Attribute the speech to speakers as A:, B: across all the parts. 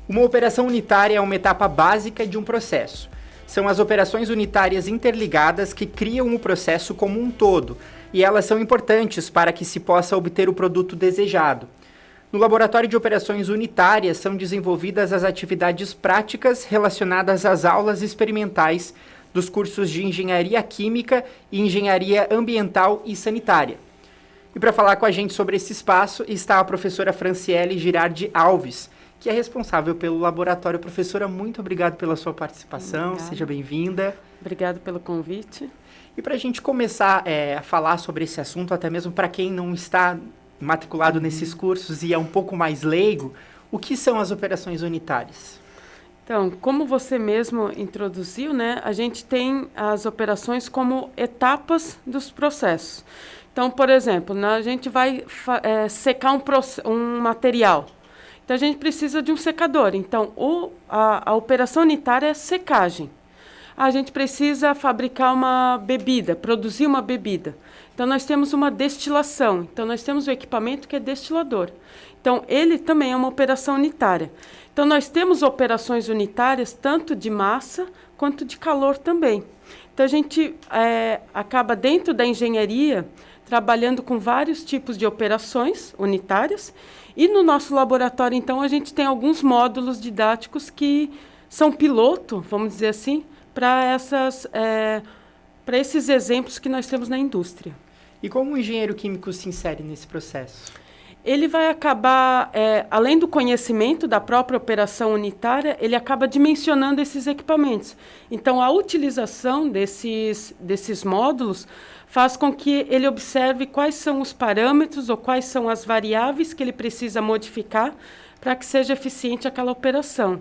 A: Uma operação unitária é uma etapa básica de um processo. São as operações unitárias interligadas que criam o processo como um todo, e elas são importantes para que se possa obter o produto desejado. No laboratório de operações unitárias são desenvolvidas as atividades práticas relacionadas às aulas experimentais dos cursos de Engenharia Química e Engenharia Ambiental e Sanitária. E para falar com a gente sobre esse espaço está a professora Franciele Girardi Alves, que é responsável pelo laboratório. Professora, muito obrigado pela sua participação,
B: Obrigada.
A: Seja bem-vinda.
B: Obrigada pelo convite.
A: E para a gente começar a falar sobre esse assunto, até mesmo para quem não está matriculado nesses cursos e é um pouco mais leigo, o que são as operações unitárias?
B: Então, como você mesmo introduziu, né, a gente tem as operações como etapas dos processos. Então, por exemplo, a gente vai secar um material. Então, a gente precisa de um secador. Então, a operação unitária é secagem. A gente precisa fabricar uma bebida, produzir uma bebida. Então, nós temos uma destilação. Então, nós temos o equipamento que é destilador. Então, ele também é uma operação unitária. Então, nós temos operações unitárias tanto de massa quanto de calor também. Então, a gente acaba dentro da engenharia trabalhando com vários tipos de operações unitárias. E no nosso laboratório, então, a gente tem alguns módulos didáticos que são piloto, vamos dizer assim, para esses exemplos que nós temos na indústria.
A: E como o engenheiro químico se insere nesse processo?
B: Ele vai acabar, além do conhecimento da própria operação unitária, ele acaba dimensionando esses equipamentos. Então, a utilização desses módulos faz com que ele observe quais são os parâmetros ou quais são as variáveis que ele precisa modificar para que seja eficiente aquela operação,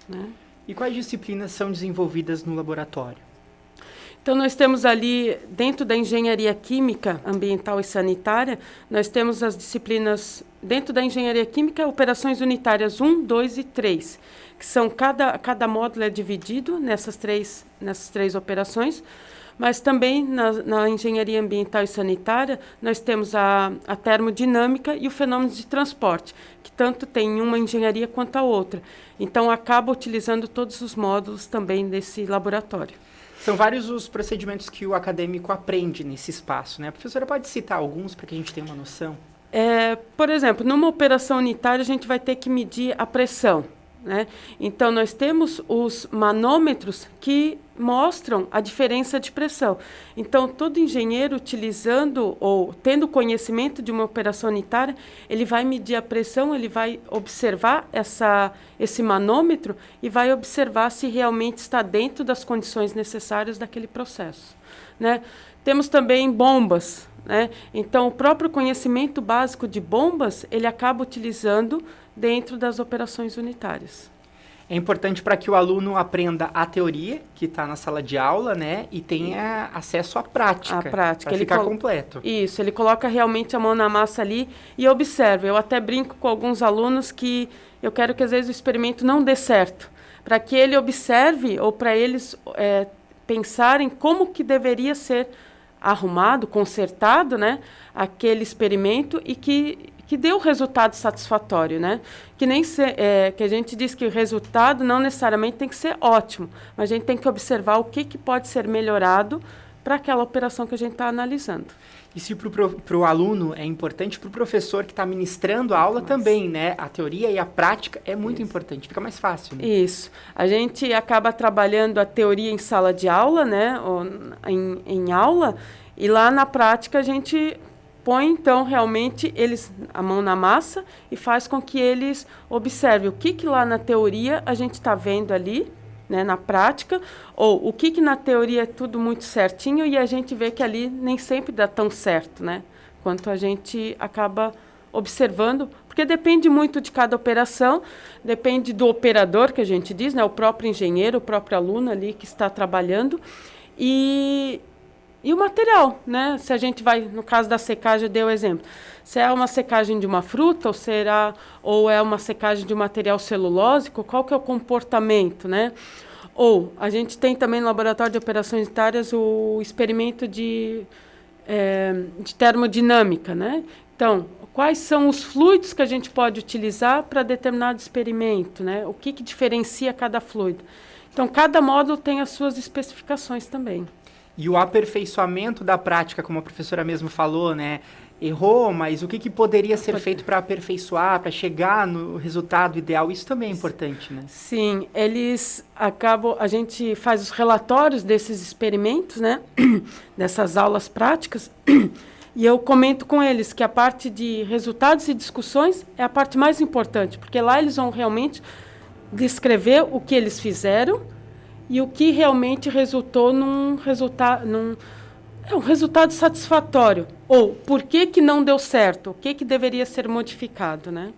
B: né?
A: E quais disciplinas são desenvolvidas no laboratório?
B: Então, nós temos ali, dentro da Engenharia Química, Ambiental e Sanitária, nós temos as disciplinas, dentro da Engenharia Química, operações unitárias 1, 2 e 3, que são, cada módulo é dividido nessas três operações, mas também na Engenharia Ambiental e Sanitária, nós temos a termodinâmica e o fenômeno de transporte, que tanto tem uma engenharia quanto a outra. Então, acaba utilizando todos os módulos também desse laboratório.
A: São vários os procedimentos que o acadêmico aprende nesse espaço, né? A professora pode citar alguns para que a gente tenha uma noção?
B: Por exemplo, numa operação unitária, a gente vai ter que medir a pressão, né? Então, nós temos os manômetros que mostram a diferença de pressão. Então, todo engenheiro utilizando ou tendo conhecimento de uma operação unitária, ele vai medir a pressão, ele vai observar esse manômetro e vai observar se realmente está dentro das condições necessárias daquele processo, né? Temos também bombas, né? Então, o próprio conhecimento básico de bombas, ele acaba utilizando dentro das operações unitárias.
A: É importante para que o aluno aprenda a teoria, que está na sala de aula, né? E tenha acesso à prática. Para ficar completo.
B: Isso, ele coloca realmente a mão na massa ali e observa. Eu até brinco com alguns alunos que eu quero que às vezes o experimento não dê certo, para que ele observe ou para eles pensarem como que deveria ser arrumado, consertado, né? Aquele experimento e que dê o resultado satisfatório, né? Que a gente diz que o resultado não necessariamente tem que ser ótimo, mas a gente tem que observar o que pode ser melhorado para aquela operação que a gente está analisando.
A: E se para o aluno é importante, para o professor que está ministrando a aula também, né? A teoria e a prática é muito importante, fica mais fácil, né?
B: Isso. A gente acaba trabalhando a teoria em sala de aula, né? Ou em aula, e lá na prática a gente põe, então, realmente a mão na massa e faz com que eles observem o que lá na teoria a gente está vendo ali, né, na prática, ou o que na teoria é tudo muito certinho e a gente vê que ali nem sempre dá tão certo, né, quanto a gente acaba observando, porque depende muito de cada operação, depende do operador, que a gente diz, né, o próprio engenheiro, o próprio aluno ali que está trabalhando, e o material, né? Se a gente vai, no caso da secagem, eu dei o exemplo. Se é uma secagem de uma fruta, ou é uma secagem de um material celulósico, qual que é o comportamento, né? Ou a gente tem também no laboratório de operações unitárias o experimento de termodinâmica, né? Então, quais são os fluidos que a gente pode utilizar para determinado experimento, né? O que diferencia cada fluido. Então, cada módulo tem as suas especificações também.
A: E o aperfeiçoamento da prática, como a professora mesmo falou, né? Errou, mas o que poderia ser feito para aperfeiçoar, para chegar no resultado ideal? Isso também é importante, né?
B: Sim, a gente faz os relatórios desses experimentos, né? Dessas aulas práticas, e eu comento com eles que a parte de resultados e discussões é a parte mais importante, porque lá eles vão realmente descrever o que eles fizeram e o que realmente resultou num resultado satisfatório. Ou por que não deu certo, o que deveria ser modificado, né?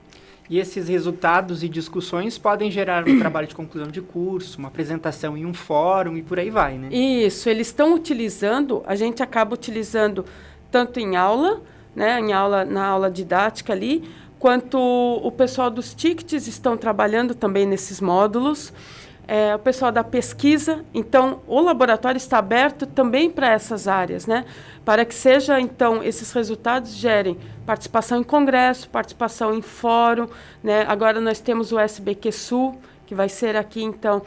A: E esses resultados e discussões podem gerar um trabalho de conclusão de curso, uma apresentação em um fórum e por aí vai, né?
B: Isso, eles estão utilizando, a gente acaba utilizando tanto em aula, né, na aula didática ali, quanto o pessoal dos tickets estão trabalhando também nesses módulos. O pessoal da pesquisa, então o laboratório está aberto também para essas áreas, né? Para que seja, então, esses resultados gerem participação em congresso, participação em fórum, né? Agora nós temos o SBQ Sul, que vai ser aqui, então,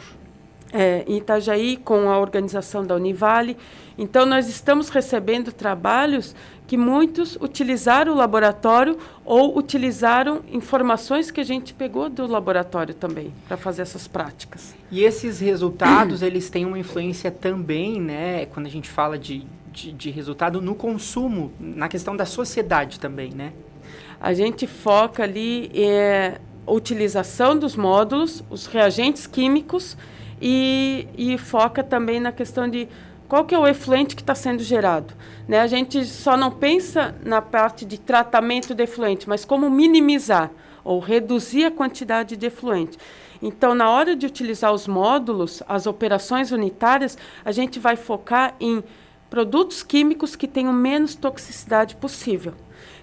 B: em Itajaí, com a organização da Univale. Então, nós estamos recebendo trabalhos que muitos utilizaram o laboratório ou utilizaram informações que a gente pegou do laboratório também, para fazer essas práticas.
A: E esses resultados, eles têm uma influência também, né, quando a gente fala de resultado no consumo, na questão da sociedade também, né?
B: A gente foca ali a utilização dos módulos, os reagentes químicos e foca também na questão de qual que é o efluente que está sendo gerado, né? A gente só não pensa na parte de tratamento de efluente, mas como minimizar ou reduzir a quantidade de efluente. Então, na hora de utilizar os módulos, as operações unitárias, a gente vai focar em produtos químicos que tenham menos toxicidade possível,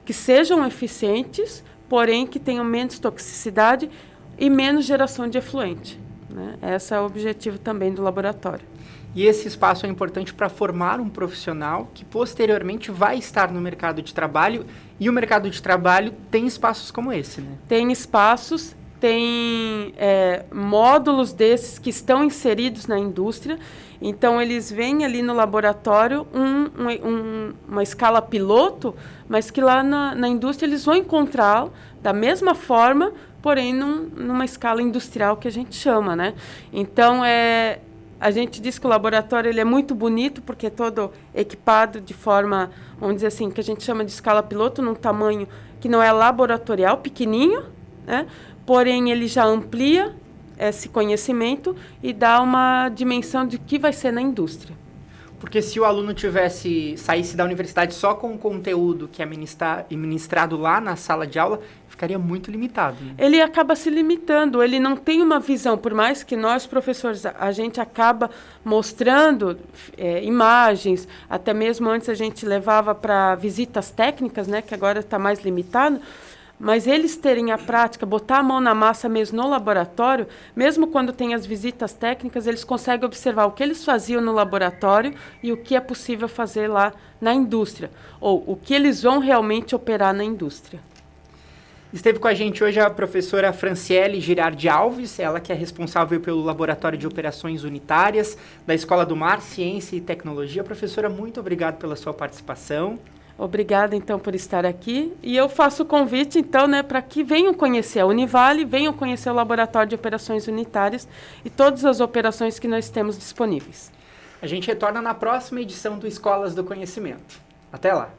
B: que sejam eficientes, porém que tenham menos toxicidade e menos geração de efluente, né? Esse é o objetivo também do laboratório.
A: E esse espaço é importante para formar um profissional que posteriormente vai estar no mercado de trabalho, e o mercado de trabalho tem espaços como esse, né?
B: Tem espaços, tem módulos desses que estão inseridos na indústria, então eles vêm ali no laboratório uma escala piloto, mas que lá na indústria eles vão encontrá-lo da mesma forma, porém numa escala industrial que a gente chama, né? Então, a gente diz que o laboratório ele é muito bonito porque é todo equipado de forma, vamos dizer assim, que a gente chama de escala piloto, num tamanho que não é laboratorial, pequenininho, né? Porém, ele já amplia esse conhecimento e dá uma dimensão de que vai ser na indústria.
A: Porque se o aluno saísse da universidade só com o conteúdo que é ministrado lá na sala de aula, ficaria muito limitado, né?
B: Ele acaba se limitando, ele não tem uma visão, por mais que nós, professores, a gente acaba mostrando imagens, até mesmo antes a gente levava para visitas técnicas, né, que agora está mais limitado, mas eles terem a prática, botar a mão na massa mesmo no laboratório, mesmo quando tem as visitas técnicas, eles conseguem observar o que eles faziam no laboratório e o que é possível fazer lá na indústria, ou o que eles vão realmente operar na indústria.
A: Esteve com a gente hoje a professora Franciele Girardi Alves, ela que é responsável pelo Laboratório de Operações Unitárias da Escola do Mar, Ciência e Tecnologia. Professora, muito obrigado pela sua participação.
B: Obrigada, então, por estar aqui. E eu faço o convite, então, né, para que venham conhecer a Univale, venham conhecer o Laboratório de Operações Unitárias e todas as operações que nós temos disponíveis.
A: A gente retorna na próxima edição do Escolas do Conhecimento. Até lá!